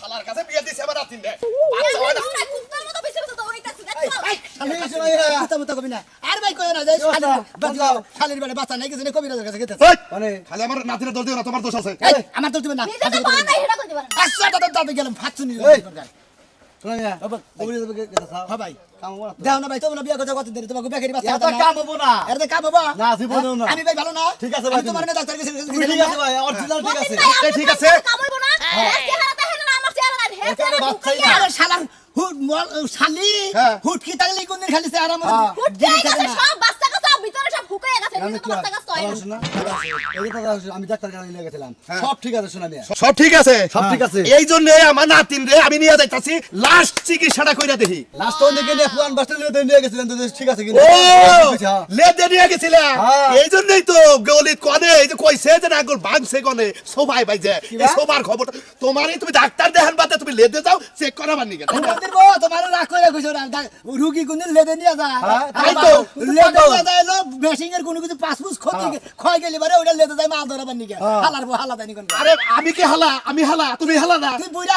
শালার কাছে বিয়ে দিছে আমার নাতিন রে বাচ্চা হয় না কুত্তার মতো বেশি বেশি তো ওইটা দেখো আমি শুনো কথা মতো কবি না আর ভাই কই না যাই শালির বাড়ি বাচ্চা নাই কিছু কবিরাজের কাছে গেছে মানে খালি আমার নাতিনের দোষ দিও না তোমার দোষ আছে আমার তো দিবেন না নিজে তো পাওয়া নাই হেডা করতে পারে আচ্ছা দাদা দাদা গেলাম ফাটছুনি শোনা মিয়া কবিরাজের কাছে যাও হ্যাঁ ভাই কাম করো দাও না ভাই তোমরা বিয়ে করতে কত দেরি তোমাকে বেকারি বাচ্চা এটা কাম হবো না এর তো কাম হবো না জীবনেও না আমি ভাই ভালো না ঠিক আছে ভাই আমি তোমার না ডাক্তার কাছে ঠিক আছে ভাই অরিজিনাল ঠিক আছে ঠিক আছে কামড়বো না চেহারাটা হেন না আমার চেহারা নাই হে চেহারা বাচ্চাই বাচ্চাই আরে শালার হুট শালি হ্যাঁ। হুট কি তাগলি কোন দিন খালি আরাম হুটকাই গেছে সব বাচ্চা কাচ্চা ভিতরে সব হুকায় গেছে আমি কিন্তু বাচ্চা কাচ্চা হয় না আমি ডাক্তার কাছে নিয়ে গেছিলাম সব ঠিক আছে শোনা মিয়া সব ঠিক আছে সব ঠিক আছে এই জন্য আমার নাতিন রে আমি নিয়ে যাইতাছি লাস্ট চিকিৎসাটা কইরা দেখি লাস্ট ওনে গিয়ে পুরান বাসটা নিয়ে গেছিলেন তো ঠিক আছে কিন্তু ও লেদে নিয়ে গেছিলা হ্যাঁ। এই জন্যই তো গলিত কনে এই যে কইছে যে নাগল ভাঙছে কনে সবাই ভাই যে এই সবার খবর তোমারই তুমি ডাক্তার দেখান বাদে তুমি লেদে যাও চেক করাবার নিকে তোমার রাগ করে কইছো না রুগী কোন দিন লেদে নিয়ে যায় হ্যাঁ, তাই তো। লেদে নিয়ে যায় লো মেশিং এর কোনো কিছু পাসপুস ক্ষয় গেলি বারে ওটা লেদে যায় মা ধরাবার নিকে হালার হালা দেনি কোন আরে আমি কি হালা আমি হালা তুমি হালা না তুই বুইড়া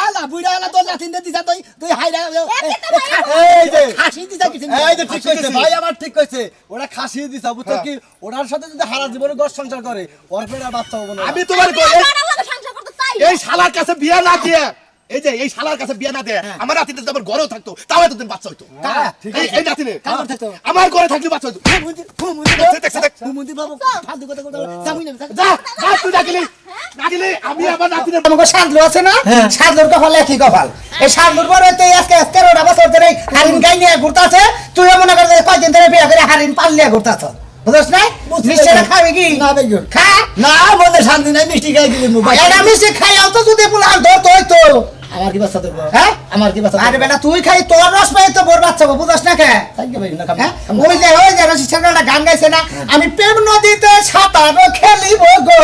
হালা তোর লাথিন দে দিছা তুই হাইরা এই যে খাসি দিছা কিছু এই যে ঠিক কইছে ভাই আমার ঠিক কইছে ওরা খাসি দিছা বুঝছো কি ওনার সাথে যদি হারা জীবনে ঘর সংসার করে ওর পেটে বাচ্চা হবে না আমি তোমার সংসার করতে চাই এই শালার কাছে বিয়া না দিয়ে এই যে এই শালার কাছে বিয়া না দিয়ে আমার নাতিনে যদি আমার ঘরেও থাকতো তাও এতদিন বাচ্চা হইতো এই নাতিনে কামড় থাকতো আমার ঘরে থাকলে বাচ্চা হইতো মুন্দি বাবু ফালতু কথা বলতে জামি না যা যা তুই ডাকিলি আমি আমার নাতিনের আমাকে সাদলু আছে না সাদলুর কপাল একই কপাল এই সাদলুর পরে তো আজকে আজকে ওরা বছর ধরে হারিন গাই নিয়ে ঘুরতাছে তুই মনে কর কয়দিন ধরে বিয়ে করে হারিন পাল্লিয়া ঘুরতাছ বুঝছ না মিষ্টিটা খাবে কি না বেগুন খা না বলে শান্তি নাই মিষ্টি খাই দিলি মোবাইল এটা মিষ্টি খাইও তো যদি বলে আর ধর তো আমার কি বাচ্চা দেবো হ্যাঁ আমার কি বাচ্চা আরে বেটা তুই খাই তোর রস পাই তো বোর বাচ্চা বুঝছ না কে থ্যাংক ইউ ভাই না খাবো হ্যাঁ ওই যে রসিকটা গান গাইছে না আমি প্রেম নদীতে সাঁতার খেলিব গো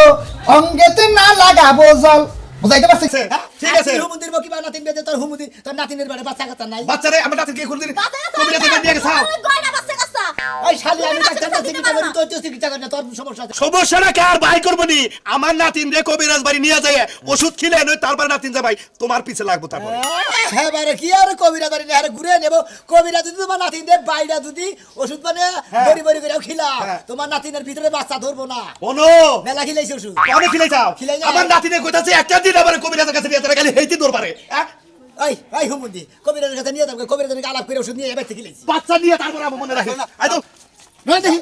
অঙ্গেতে না লাগাবো জল বুঝাইতে পারছিস ঠিক আছে হুমুন্দির বকি বা নাতিন বেদে তোর হুমুন্দি তোর নাতিনের বাড়ি বাচ্চা কাচ্চা নাই বাচ্চারে আমার নাতিন কি করে দিন তুমি নাতিন নিয়ে গেছাও ওই গয়না বাচ্চা কাচ্চা ওই শালি আমি ডাক্তার কাছে চিকিৎসা করি তোর চিকিৎসা করি না তোর সমস্যা আছে সমস্যাটা কার ভাই করবো নি আমার নাতিন রে কবিরাজ বাড়ি নিয়ে যায় ওষুধ খেলে নয় তারপর নাতিন যা ভাই তোমার পিছে লাগবো তারপরে হ্যাঁ বারে কি আর কবিরা বাড়ি আরে ঘুরে নেব কবিরা যদি তোমার নাতিন দে বাইরা যদি ওষুধ মানে বড়ি বড়ি করে খিলা তোমার নাতিনের ভিতরে বাচ্চা ধরবো না ওনো মেলা খিলাইছে ওষুধ কেন খিলে যাও খিলাই যাও। আমার নাতিনে কইতাছে একটা দিন আবার কবিরাজের কাছে নিয়ে তারা খালি হেইতে দৌড় পারে ওই হুমুন্দি কবিরাজের কাছে নিয়ে যাবো কবিরাজের আলাপ করে ওষুধ নিয়ে এবার থেকে খিলাইছি বাচ্চা নিয়ে তারপর আমার মনে রাখে আই তো নয় দেখি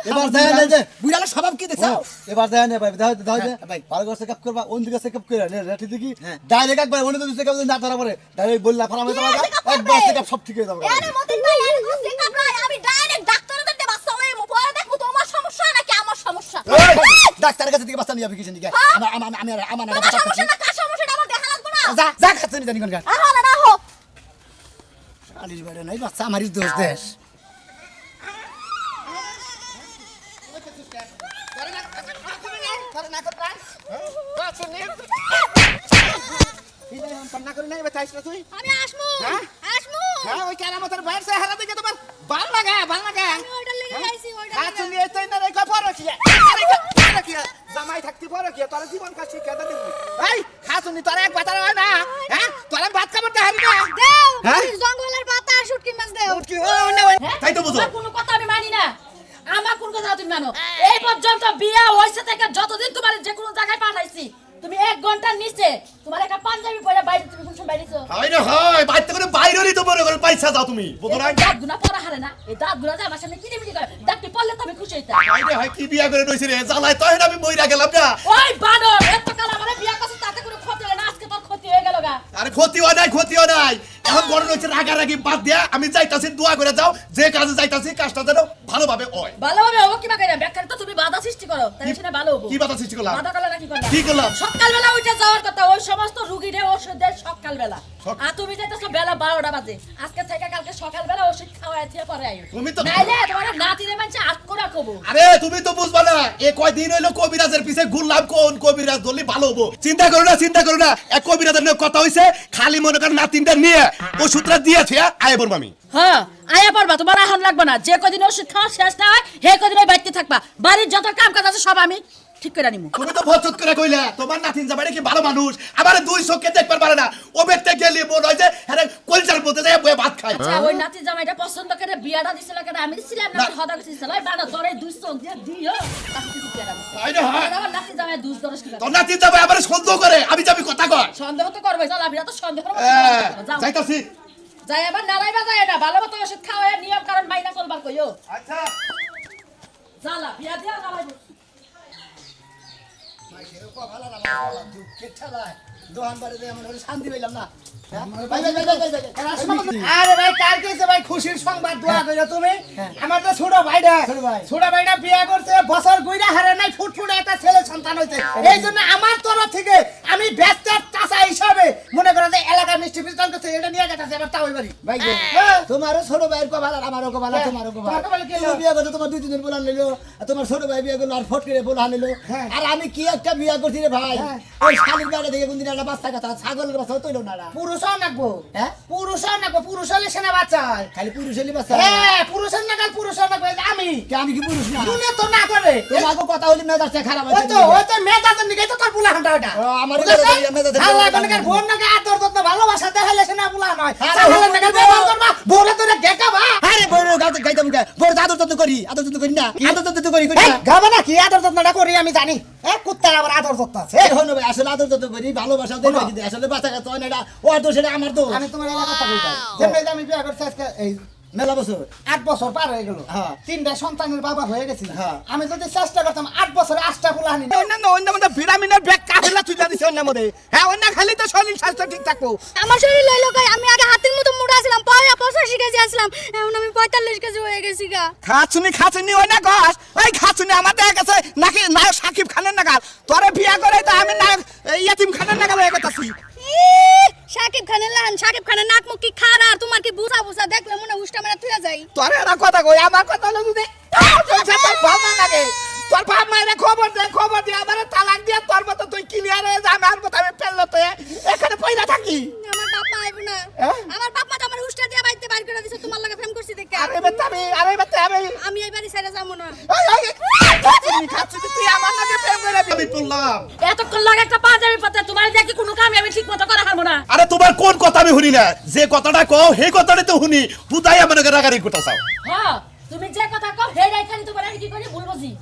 এবার দেয় না যে বুড়ালা স্বভাব কি দেখছো এবার দেয় না ভাই দাও দাও ভাই। ভালো করে চেকআপ করবা ওন দিকে চেকআপ করে নে রেটি দেখি ডাইরেক্ট একবার ওনে তো চেকআপ না ধরা পড়ে ডাইরেক্ট বললা ফারামে তোমাকে একবার চেকআপ সব ঠিক হয়ে যাবে এর মধ্যে তাই আর চেকআপ নাই আমি ডাইরেক্ট ডাক্তারের কাছে বাচ্চা হয়ে পরে দেখো তোমার সমস্যা নাকি আমার সমস্যা ডাক্তারের কাছে থেকে বাচ্চা নিয়ে যাবি কিছু নিকে আমার তোমার সমস্যা না কার সমস্যাটা আমার দেখা লাগবে না যা যা খাচ্ছে নি জানি কোন গান আহা না হো আলির বাইরে নাই বাচ্চা আমারই দোষ দেশ আমি আসমু আসমু আমি ওইটা লেগে গাইছি ওইটা জামাই থাকতে পারো কি তোর জীবন কাছে কেদা দিবি এই খাসুনি তোর এক বাতার হয় না হ্যাঁ তোর ভাত খাবার দেখাবি না দেও হ্যাঁ? জঙ্গলের পাতা আর শুটকি মাছ দেও কি ওনে তাই তো বুঝো তোমার কোনো কথা আমি মানি না আমার কোন কথা তুমি মানো এই পর্যন্ত বিয়া হইছে থেকে যতদিন তোমার যে কোনো জায়গায় পাঠাইছি তুমি 1 ঘন্টার নিচে তোমার একটা পাঞ্জাবি পরে বাইরে তুমি কোন সময় বাইরেছো হয় না হয় বাইতে করে বাইরেরই তো বড় করে পয়সা দাও তুমি বুঝো না দাঁত গুনা পড়া হারে না এই দাঁত গুনা যে আমার সামনে কিরিমিরি করে দাঁতটি পড়লে তো আমি খুশি হইতাম আইরে হয় কি বিয়া করে রইছে রে জ্বালায় তো আমি মইরা গেলাম না ওই বানর এত কাল আমারে বিয়া করছিস তাতে কোনো ক্ষতি হলো না আজকে তোর ক্ষতি হয়ে গেল গা আরে ক্ষতিও নাই এখন বড় রয়েছে রাগারাগি বাদ দিয়া আমি যাইতাছি দোয়া করে যাও যে কাজে যাইতাছি কাজটা যেন ভালোভাবে হয় ভালোভাবে হবো কিবা করে ব্যাখ্যা তো তুমি বাধা সৃষ্টি করো তাহলে সেটা ভালো হবো কি বাধা সৃষ্টি করলাম বাধা করলে নাকি করলাম কি করলাম সকালবেলা উঠে যাওয়ার কথা ওই সমস্ত রুগীরে ওষুধ দেয় সকালবেলা আর তুমি যাইতেছো বেলা 12টা বাজে আজকে থেকে কালকে সকালবেলা ওষুধ খাওয়াই দিয়ে পরে আইও তুমি তো নাইলে তোমার নাতিরে মানছে আটকো রাখবো আরে তুমি তো বুঝবা না এ কয়দিন হইলো কবিরাজের পিছে ঘুরলাম কোন কবিরাজ ধরলি ভালো হবো চিন্তা করো না এক কবিরাজের নিয়ে কথা হইছে খালি মনে কর নাতিনটা নিয়ে ওষুধটা দিয়েছে আয় বলবো আমি হ্যাঁ আয়া পড়বা তোমার আহন লাগবে না যে কদিন ওষুধ খাওয়া শেষ না হয় হে কদিন ওই বাড়িতে থাকবা বাড়ির যত কাম কাজ আছে সব আমি ঠিক করে নিমু তুমি তো ভচত করে কইলা তোমার নাতিন জামাই কি ভালো মানুষ আমারে দুই চোখে দেখবার পারে না ও ব্যক্তি গেলি মন হয় যে আরে কলচার মধ্যে যায় বয়ে ভাত খায় আচ্ছা ওই নাতি জামাইটা পছন্দ করে বিয়াটা দিছিল কেন আমি দিছিলাম না হদা দিছিল ওই বানা তোরে দুই চোখ দিয়ে দিও তাকে বিয়াটা দিছিল আইরে হ্যাঁ আমার নাতি জামাই দুই দরস কি তোর নাতিন জামাই আমারে সন্দেহ করে আমি যাবি কথা কয় সন্দেহ তো করবে চল আমি তো সন্দেহ করব যাও যাইতাছি যাই আবার নারাই বাজায় না ভালো মতো ওষুধ খাওয়ায় নিয়ম কারণ মাইনা চলবার কইও আচ্ছা জালা বিয়া দিয়া নারাই দোকান বাড়িতে এমন হলে শান্তি পেলাম না আরে ভাই কার কইছে ভাই খুশির সংবাদ দোয়া কইরা তুমি আমার তো ছোট ভাইটা ছোট ভাইটা বিয়ে করছে বছর কইরা হারে নাই ফুটফুটে একটা ছেলে সন্তান হইছে এইজন্য আমার তরফ থেকে আমি ব্যস্তের চাচা হিসাবে মনে করে যে এলাকা মিষ্টি পিস্তল করছে এটা নিয়ে গেছে এবার তাও বাড়ি ভাই তোমারও ছোট ভাইয়ের কপাল আর আমারও কপাল তোমারও কপাল তোমার কপালে কি হলো? তুমি বিয়ে করছো তোমার দুই দিনের বলান নিলো আর তোমার ছোট ভাই বিয়ে করলো আর ফট করে বলা নিলো আর আমি কি একটা বিয়ে করছি রে ভাই ওই শালির বাড়ি থেকে কোনদিন একটা বাচ্চা কথা ছাগলের বাচ্চা তৈল না পুরুষও নাকবো হ্যাঁ? পুরুষও নাকবো পুরুষ হলে সেনা বাচ্চা হয়। খালি পুরুষ হলি বাচ্চা হ্যাঁ পুরুষের নাকাল পুরুষের নাকবো এই যে আমি আমি কি পুরুষ না দুনিয়া তো না করে তোমাকে কথা হলি না যাচ্ছে খারাপ ওই তো মেয়েটার দিকে তো তোর পুলা হাঁটা ওটা আমার আল্লাহ কোনকার বোন নাকি আদর যত্ন ভালোবাসা দেখাইলে সেনা পুলা নয় আরে তাহলে নাকি ব্যবহার করবা বোরে তোরে দেখাবা আরে বড় গাতে গাইতাম কে বড় আদর যত্ন করি না আদর যত্ন করি এই গাবা না কি আদর যত্নটা করি আমি জানি কুত্তার আবার আদর যত্ন আছে এই হনো ভাই আসলে আদর যত্ন করি ভালোবাসা দেই না কিন্তু আসলে বাচ্চা কাচ্চা হয় না এটা ও দোষ এটা আমার দোষ আমি তোমার এলাকা কথা কইতাম যেমন আমি বিয়ে করছি আজকে এই মেলা বছর 8 বছর পার হয়ে গেল হ্যাঁ। 3টা সন্তানের বাবা হয়ে গেছি হ্যাঁ। আমি যদি চেষ্টা করতাম 8 বছরে 8টা ফুলা আনি অন্য মধ্যে ভিটামিনের ব্যাগ কাফেলা তুই দিছে অন্য মধ্যে হ্যাঁ অন্য খালি তো শরীর স্বাস্থ্য ঠিক থাকবো আমার শরীর লইলো কই আমি আগে হাতের মতো মোটা ছিলাম পরে 85 কেজি আসলাম এখন আমি 45 কেজি হয়ে গেছি গা খাচুনি ওই না গস ওই খাচুনি আমার দেখা গেছে নাকি নায়ক সাকিব খানের নাগাল তোরে বিয়া করে তো আমি নায়ক ইয়াতিম খানের নাগাল হয়ে গেছি সাকিব খানের লান সাকিব খানের নাক মুখ কি খারা আর তোমার কি বুঝা বুঝা দেখলে মনে উষ্টা মেরে থুয়া যাই তোরে এরা কথা কই আমার কথা হলো তুই তোর ভালো লাগে তোর বাপ মায়ের খবর দে আমার তালাক দিয়া তোর মতো তুই ক্লিয়ার হয়ে যা আমার মতো আমি পেললো তো এখানে পয়লা থাকি আমার বাপ মা আইব না আমার বাপ মা তো আমার উষ্টা দিয়া বাইতে বাইর করে দিছে তোমার লাগে প্রেম করছি দেখে আরে বেটা আমি আমি এই বাড়ি ছেড়ে যাবো না খাচুনি তুই আমার নাকি প্রেম করে আমি বললাম এতক্ষণ লাগে একটা পাঞ্জাবি পাতে তোমার দেখি কোনো কাম আমি ঠিক মতো করা হারবো না আরে তোমার কোন কথা আমি শুনি না যে কথাটা কও সেই কথাটাই তো শুনি বুঝাই আমার রাগারি কথা চাও হ্যাঁ তুমি যে কথা কও হেডাই খালি তোমার আমি কি করি ভুল বুঝি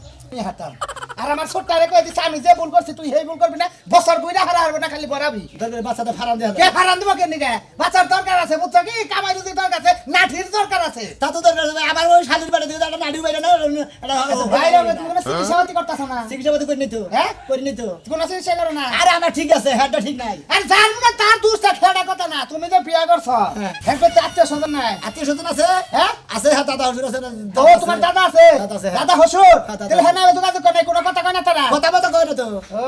হাতাম আর আমার ছোট্টারে কই দিছে আমি যে ভুল করছি তুই সেই ভুল করবি না বছর কইরা হারা হারবে না খালি বরাবি দরকার বাচ্চাটা ফারাম দেয়া কে হারান দিব কেন নিগে বাচ্চার দরকার আছে বুঝছো কি কামাই রুজি দরকার আছে নাঠির দরকার আছে তা তো দরকার আবার ওই শালির বাড়ি থেকে একটা নাড়ি বাইরে না বাইরে হবে তুমি কোনো চিকিৎসাপাতি করতেছ না চিকিৎসা পাতি করে নিতো হ্যাঁ? করে নিতো কোনো চিকিৎসা করো না আরে আমার ঠিক আছে হ্যাঁটা ঠিক নাই আর জানবো না তার দুষ্টা খেলা কথা না তুমি যে বিয়ে করছো হ্যাঁ করতে আত্মীয় স্বজন নাই আত্মীয় স্বজন আছে হ্যাঁ আছে হ্যাঁ দাদা হুজুর আছে ও তোমার দাদা আছে দাদা আছে, হ্যাঁ। দাদা হসুর হ্যাঁ, দাদা তাহলে হ্যাঁ না যোগাযোগ করে কোনো কথা কয় না তারা কথা মতো কয় না তো ও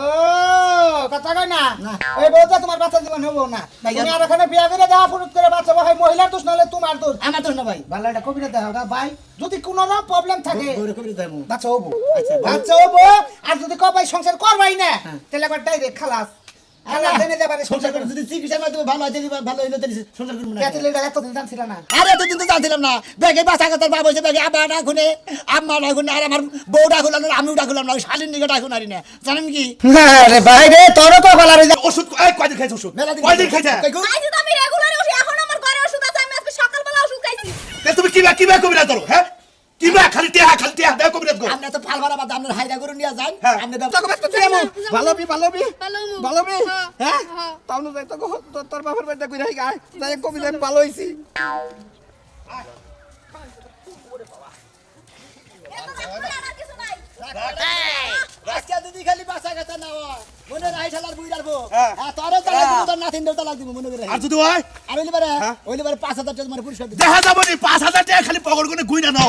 কথা কয় না না। ওই বউটা তোমার বাচ্চা জীবন হবো না ভাই, তুমি আর এখানে বিয়ে করে দেওয়া ফুরুত করে বাচ্চা হয় মহিলার দোষ নাহলে তোমার দোষ আমার তো না ভাই ভালো একটা কবিতা দেওয়া গা ভাই যদি কোনো না প্রবলেম থাকে গৌরে কবির দেবো বাচ্চা হবো আচ্ছা, ভাই। বাচ্চা হবো আর যদি কবাই সংসার করবাই না তাহলে একবার ডাইরেক্ট খালাস খালাস এনে যাবারে সংসার করে যদি চিকিৎসা মাধ্যমে ভালো হয় যদি ভালো হইলো তাহলে সংসার করবো না কেতলে এতদিন জানছিল না আরে এতদিন তো জানছিলাম না ব্যাগে বাচ্চা কাতার বাবা হয়েছে ব্যাগে আব্বা না খুনে আম্মা না খুনে আর আমার বউটা খুলাম না আমিও ডাকুলাম না ওই শালীর নিকটা খুন আরি না জানেন কি আরে ভাই রে তোর তো গলা রে ওষুধ এই কয়দিন খাইছ ওষুধ মেলা দিন কয়দিন খাইছ আইজি তো আমি রেগুলার ওষুধ এখন আমার ঘরে ওষুধ আছে আমি আজকে সকালবেলা ওষুধ খাইছি তুমি কিবা কবিরা করো হ্যাঁ কিবা খালি টিয়া দেও কবিরা করো আপনি তো ফাল ভাড়া বাদ আপনার হাইরা করে নিয়ে যান হ্যাঁ। আপনি ভালোবি ভালো হ্যাঁ হ্যাঁ। তাহলে যাই তো তোর বাপের বাড়িতে কই রাখি গায় তাই কবিতা আমি ভালো হইছি আর কিছু নাই আজকে যদি খালি বাচ্চা কাচ্চা না হয় মনে রাই ঠালার বুই রাখবো হ্যাঁ। তোরে তালাক দিব তোর নাতিন দেও তালাক দিব মনে করে আর যদি হয় আর ওইলে বারে 5000 টাকা তোমার পুরস্কার দিব দেখা যাব নি 5000 টাকা খালি পকেট করে গুইনা নাও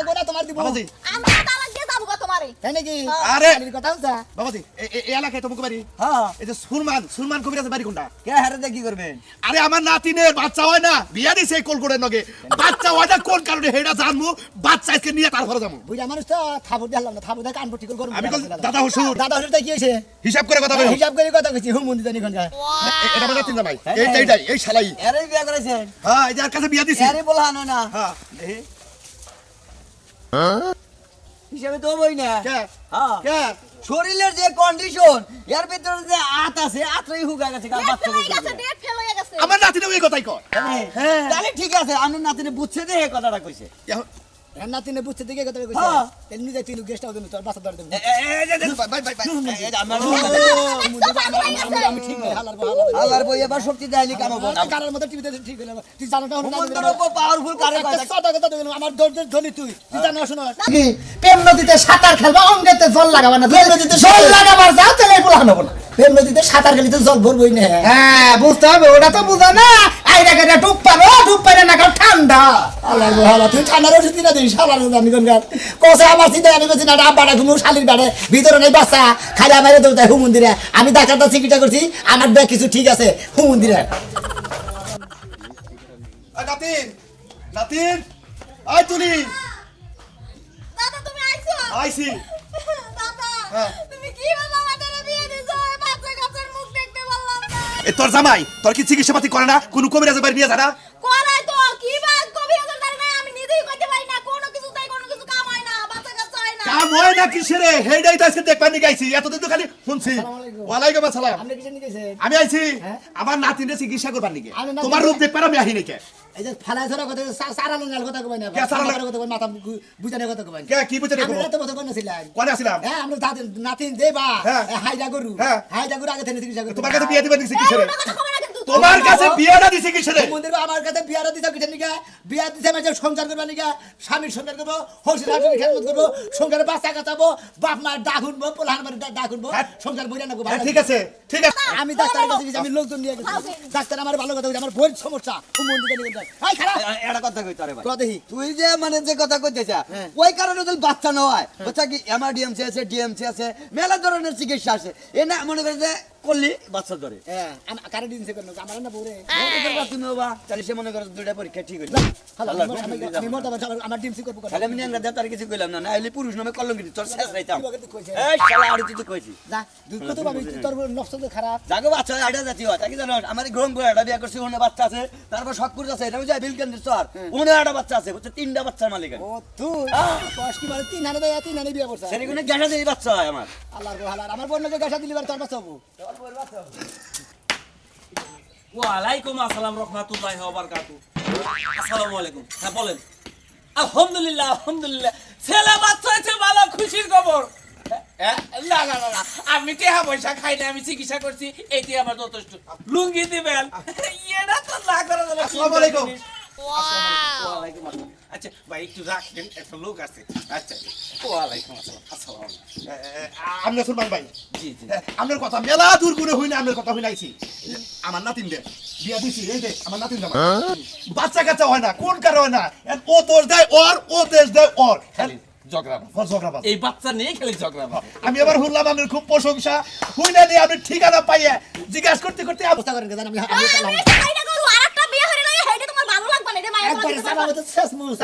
গোটা তোমার দিব বাবাজি আমি তালাক দিয়ে যাবো গো তোমারে তাই নাকি আরে খালির কথা হচ্ছে বাবাজি এই এলাকায় তোমাকে বাড়ি হ্যাঁ এই যে সুরমান কবিরাজ বাড়ি কোনটা কে হারাতে কি করবেন আরে আমার নাতিনের বাচ্চা হয় না বিয়া দিছে এই কলকটের নগে বাচ্চা হয় না কোন কারণে হেডা জানমু বাচ্চা আজকে নিয়ে তারপরে যাবো বুঝা মানুষ তো থাবর দিলাম না থাবর দিয়ে কানপটি করব আমি কল দাদা হুসুর দাদা হুজুর তাই কি হইছে হিসাব করে কথা বলো হিসাব করে কথা কইছি হুম মন্দির জানি কোন যায় এটা মানে তিন জামাই এইটাই এই শালাই আরে বিয়া করেছেন হ্যাঁ এই যার কাছে বিয়া দিছি আরে বলহানো না হ্যাঁ হিসাবে তো বই না কে হ্যাঁ কে শরীরের যে কন্ডিশন এর ভিতরে যে আত আছে আত্রই হুগা গেছে কাল ডেট বাচ্চা ফেল হয়ে গেছে, ডেট ফেল হয়ে গেছে। আমার নাতিনে ওই কথাই কর। তাহলে ঠিক আছে আমি নাতিনে বুঝছে যে এই কথাটা কইছে এখন- এর নাতিনে বুঝছে দেখে কথাটা কইছে তেমনি যাই তুই গেস্ট হাউসে তোর বাসা ধরে দেব আমি ঠিক নাই হালার বই এবার শক্তি দেয়নি কাম হবে কারার মধ্যে টিভিতে ঠিক হলো তুই জানো না হুমন্তর উপর পাওয়ারফুল কারে কথা কথা দিলাম আমার দর্দের ধলি তুই জানো শোনো কি প্রেম নদীতে সাঁতার খেলবা অঙ্গেতে জল লাগাবা না প্রেম নদীতে জল লাগাবার যাও তাহলে এগুলো হানবো না প্রেম নদীতে সাঁতার খেলি তো জল ভরবই না হ্যাঁ বুঝতে হবে ওটা তো বুঝা না আইরা গাড়ি ডুব পারো ডুব পারে না কারণ ঠান্ডা আল্লাহ গো হালা তুই ঠান্ডার ওষুধ কিনা দিস শালার আমি গঙ্গার কোসে আমার চিন্তা আমি বলছি না আব্বাটা ঘুমু শালির বাড়ে ভিতরে নেই বাচ্চা খালি আমারে তো তাই হুমন্দিরে আমি ডাক্তারটা চিকিৎসা করছি আমার ব্যাগ কিছু ঠিক আছে হুমন্দিরে নাতিন নাতিন আয় তুলি দাদা তুমি আইছো? আইছি। দাদা হ্যাঁ। তুমি কি বললা আমাদের বিয়ে দিছো? এই বাচ্চা কাচ্চার মুখ দেখতে পারলাম না। এ তোর জামাই তোর কি চিকিৎসা পাতি করে না? কোন কবিরাজের বাড়ি নিয়ে যা না? করাই তো কি বা কবিরাজের দ্বারা না আমি নিজেই করতে পারি না, কোনো কিছু তাই কোনো কিছু কাম হয় না, বাচ্চা কাচ্চা হয় না। কাম হয় না কিসের রে? হেডাই তো আজকে দেখবার নিয়ে গাইছি। এতদিন তো খালি শুনছি। ওয়ালাইকুম আসসালাম। আপনি কিছু নিয়ে গেছেন আমি আইছি আমার নাতিনের চিকিৎসা করবার নিকে। আমি নাতিন- তোমার রূপ দেখবার আমি আহি নাকি? এই যে ফালাই ধরা কথা সারালো নাল কথা কই না কে সারালো? কথা কই মাথা বুঝানোর কথা কই কে কি বুঝে আমি দেখো? তো কথা কই না ছিলাম কোনে আসিলাম? হ্যাঁ আমরা দাদিন নাতিন দেবা হ্যাঁ। হাইজা গরু হ্যাঁ। হাইজা গরু আগে থেকে চিকিৎসা করতে তোমার কাছে বিয়ে দিবার দিছি কিসের? এই কথা কবে না কিন্তু। তোমার কাছে বিয়েটা দিছি কিসের? মন্দির আমার কাছে বিয়ার দিতে কিসের নিকা বিয়া দিতে মানে সংসার করবা নিকা স্বামীর সংসার করবো হসির হাসির খেদমত করবো সংসারে বাচ্চা কাটাবো বাপ মার ডাক উঠবো পোলাহান মার ডাক উঠবো হ্যাঁ। সংসার বইরা না হ্যাঁ, ঠিক আছে ঠিক আছে। আমি ডাক্তারের কাছে গেছি আমি লোকজন নিয়ে গেছি ডাক্তার আমার ভালো কথা বলছে আমার বইয়ের সমস্যা মন্দিরে নিয়ে যায় এই খারাপ এটা কথা কইতে রে ভাই কথা দেখি তুই যে মানে যে কথা কইতেছ ওই কারণে তো বাচ্চা না হয় বাচ্চা কি এমআরডিএমসি আছে ডিএমসি আছে মেলা ধরনের চিকিৎসা আছে এ না মনে করে যে করলি বাচ্চা ধরে হ্যাঁ কারে দিন সে করলো আমার না বউরে তুমি বাবা তাহলে সে মনে করে দুইটা পরীক্ষা ঠিক হইল আমি মরতে পারছি আমার ডিমসি করবো তাহলে আমি নিয়ে দেব তার কিছু কইলাম না নাইলে পুরুষ নামে কলঙ্কিত তোর শেষ রাইতাম কিভাবে তুই কইছিস? এই শালা আড়ি তুই কইছিস না দুঃখ তো ভাবি তোর নষ্ট তো খারাপ জাগো বাচ্চা আইডা জাতি হয় তাকে জানো আমার গ্রহণ করে একটা বিয়ে করছি ওখানে বাচ্চা আছে তারপর শখ করে আছে এটা বুঝাই বিলকেন্দ্র স্যার ওখানে একটা বাচ্চা আছে হচ্ছে তিনটা বাচ্চার মালিক ও তুই কষ্ট কি মানে তিন হানে দেয় তিন হানে বিয়ে করছিস সেটা কোনো গ্যাসা দিয়ে বাচ্চা হয় আমার আল্লাহর গো হালার আমার বোনকে গাছা দিলি বার তোর বাচ্চা হবো ওয়ালাইকুম আসসালাম রহমাতুল্লাহি ওয়া বারাকাতুহু। আসসালামু আলাইকুম। হ্যাঁ বলেন। আলহামদুলিল্লাহ আলহামদুলিল্লাহ। ছেলে বাচ্চা হয়েছে ভালো খুশির খবর। না না না না আমি টেহা পয়সা খাই না আমি চিকিৎসা করছি এইটি আমার যথেষ্ট লুঙ্গি দিবেন এটা তো না করে দিলে আসসালামু আলাইকুম। ওয়ালাইকুম আসসালাম। আচ্ছা ভাই একটু রাখেন একটা লোক আছে আচ্ছা ওয়ালাইকুম আসসালাম আসসালাম আমি সুলমান ভাই। জি জি আপনার কথা মেলা দূর করে হই না আপনার কথা হই নাইছি। আমার নাতিন দে বিয়া দিছি এই দে আমার নাতিন জামা। বাচ্চা কাচ্চা হয় না কোন কারণে হয় না? ও তোর দেয় ওর ও দেশ দেয় ওর। খালি ঝগড়া ঝগড়া। এই বাচ্চা নিয়ে খালি ঝগড়া আমি আবার শুনলাম আপনার খুব প্রশংসা হুই না নিয়ে আপনি ঠিকানা পাইয়া জিজ্ঞাসা করতে করতে অবস্থা করেন কেন আমি আমি আমি একটা করু আরেকটা বিয়ে হইলে হেইটা তোমার ভালো লাগবে না রে মায়ের একবার সারা মতো শেষ মুস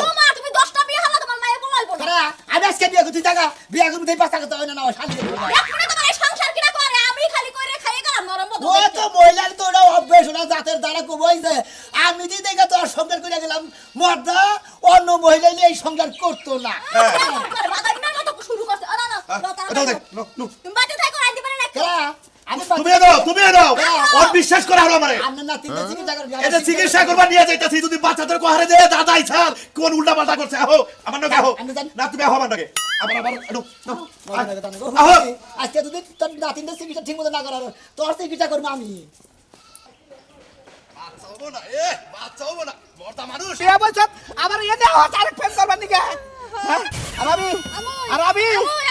তোমার তুমি 10টা বিয়ে হলো তোমার মায়ের কোনো লাগবে না। তারা আমি আজকে বিয়ে করতে জায়গা বিয়ে করতে বাচ্চা কথা হয় না না শান্তি এখন তোমার এই সংসার কিনা করে আমি খালি করে খাইয়ে গেলাম নরম মতো ও তো মহিলার তো ওটা অভ্যেস ওটা জাতের দ্বারা কবইছে আমি যে দেখে তো আর সংসার করে গেলাম মর্দা অন্য মহিলা নিয়ে এই সংসার করতো না বাগানের মতো শুরু করছে না না এটাও দেখ তুমি বাড়িতে থাকো আইতে পারে না তারা আমি তুমি এনো ওর বিশ্বাস করা হলো আমারে। আমি না তিনটা চিকিৎসা করবি এটা চিকিৎসা করবা নিয়ে যাইতাছি যদি বাচ্চাদের কোহারে দে দাদাই ছাল কোন উল্টা পাল্টা করছে আহো আমার নাকি আহো না তুমি আহো আমার নাকি আবার আবার একটু আহো আজকে যদি তোর নাতিনটা চিকিৎসা ঠিক মতো না করার তোর চিকিৎসা করবো আমি বাচ্চা হবো না বাচ্চা হবো না মর্দা মানুষ। বিয়া বলছ আবার এনে হঠাৎ আরেক প্রেম করবার নিকে হ্যাঁ আর আমি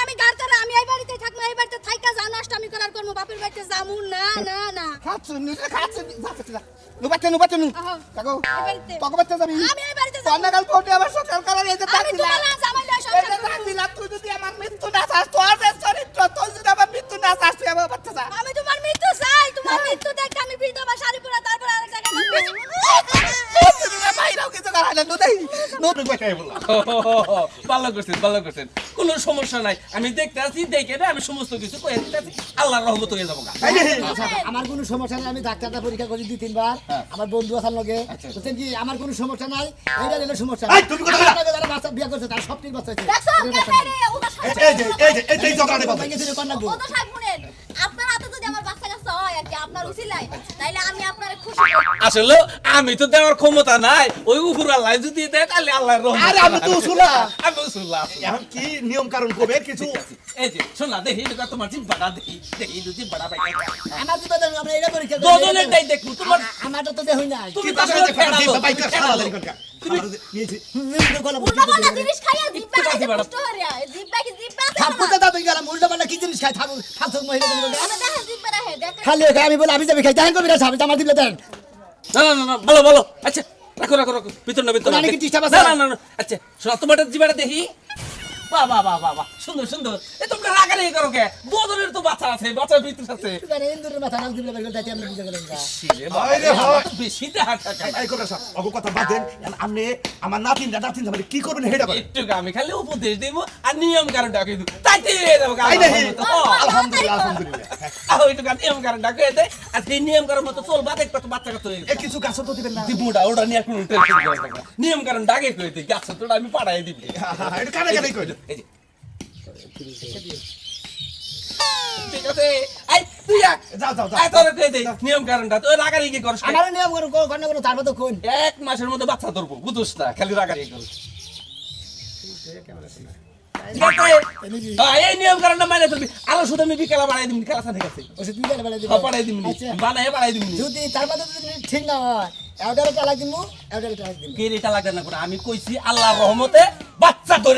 আমি গার্জেন আমি এই বাড়িতে থাকবো এই বাড়িতে থাইকা জানো আমি করার করব বাপের বাড়িতে যামু না না না খাচ্ছ নুবাতে নু কাকো কাকো বাচ্চা যাবি আমি এই বাড়িতে যাব কন্যাকাল কোর্টে আবার সকাল করার এই যে আমি তোমার জামাই লয় সংসার দিলা তুই যদি আমার মৃত্যু না চাস তোর যে চরিত্র তোর যদি আমার মৃত্যু না চাস তুই আমার বাচ্চা যা আমি তোমার মৃত্যু চাই তোমার মৃত্যু দেখতে আমি বিধবা শাড়ি পরে তারপর আরেক জায়গায় বাইরেও কিছু করা না নদী নতুন কইতে বললাম ভালো করছেন ভালো করছেন কোনো সমস্যা নাই আমি দেখতে আছি দেখে না আমি সমস্ত কিছু কয়ে দিতেছি আল্লাহর রহমত হয়ে যাবো আমার কোনো সমস্যা নাই, আমি ডাক্তারটা পরীক্ষা করি 2-3 বার, আমার বন্ধু আসার লগে বুঝছেন কি, আমার কোনো সমস্যা নাই, এইটা হলো সমস্যা। এই, তুমি কথা বলো। আপনাকে যারা বাচ্চা বিয়ে করছে তার সব ঠিক বাচ্চা হয়েছে। দেখছো কে রে ওটা এই ঝগড়াটা কথা ভাই গেছে রে, কন্যা গো। ওটা সাহেব শুনেন আপনার হাতে যদি আমার বাচ্চা কাচ্চা হয় আর কি আপনার উসিলাই তাইলে আমি আপনারে খুশি করব। আসলে আমি তো দেওয়ার ক্ষমতা নাই ওই উপর আল্লাহ যদি দেয় তাহলে আল্লাহর রহমত আরে আমি তো উসুলা। আমি উসুল্লাহ এখন কি নিয়ম কারণ কবে কিছু এই যে শোন না দেখি এটা তোমার জিব্বাটা দেখি দেখি যদি বড়া পাই আমার জীবনে আমরা এটা পরীক্ষা করি। দুজনেরটাই দেখবো তোমার আমারটা তো দেখই নাই। তুমি কি তো আসলে ফেরালো উল্টাপাল্টা জিনিস খাইয়া জিব্বা খাইতে কষ্ট হরে জিব্বা কি জিব্বা আছে না থাপ্পড়টা দাও গেলাম, উল্টা পাল্টা কি জিনিস খাই থাকো ফালতু মহিলা আমি দেখে জিব্বা রাখে দেখে খালি আমি বলে আমি যাবি খাই দেখেন কবি না সামনে আমার দিলে দেন। না না না বলো বলো আচ্ছা রাখো রাখো রাখো ভিতর না ভিতর না ওখানে কি disturb আছে? না না না আচ্ছা শোনো তোমার জিবাটা দেখি বাহ বাহ বাহ বাহ বাহ সুন্দর সুন্দর এ তোমরা রাগারাগি করো কে দুজনের তো বাচ্চা আছে বাচ্চার ভিতর আছে এবারে ইন্দুরের মাথা নাক দিলে বের করতে আমরা বুঝে গেলাম না। আরে হয়। বেশি দেখা এই কথা সব অগো কথা বাদ দেন। আপনি আমার নাতিনটা মানে কি করবেন হেডা করে একটু আমি খালি উপদেশ দিব আর নিয়ম কারণ ডাকে দিব তাইতে হয়ে যাবো তাই নাকি? আলহামদুলিল্লাহ আলহামদুলিল্লাহ। ওইটু নিয়ম কারণ ডাকে দে আর সেই নিয়ম কারণ মতো চলবা দেখবা তো বাচ্চা কাচ্চা হয়ে এ কিছু কাছে তো দিবেন না। দিবুটা ওটা নিয়ে কোনো টেনশন করবে না নিয়ম কারণ ডাকে কই দে গাছ তোটা আমি পাড়াই দিবি এটা কানে কানে কই এই যে ঠিক আছে আই তুই আয় যাও যাও আয় তোর কই দে নিয়ম কারণটা তুই রাগারাগি করিস না। আমার নিয়ম করো কোন কোন তার মতো কোন এক মাসের মধ্যে বাচ্চা ধরবো বুঝছ না খালি রাগারাগি করিস ঠিক আছে? এই নিয়ম কারণটা মানে চলবি আরো শুধু আমি বিকেলা বাড়াই দিবি খেলা ঠিক আছে ওষুধ নিয়ে বেলা দিবে বাড়াই দিবি আচ্ছা বানাই বাড়াই দিবি যদি তার মধ্যে যদি ঠিক না হয় এটার তালাক দিমু এটার তালাক দিমু কে রেটা লাগবে না করে আমি কইছি আল্লাহর রহমতে বাচ্চা ধরে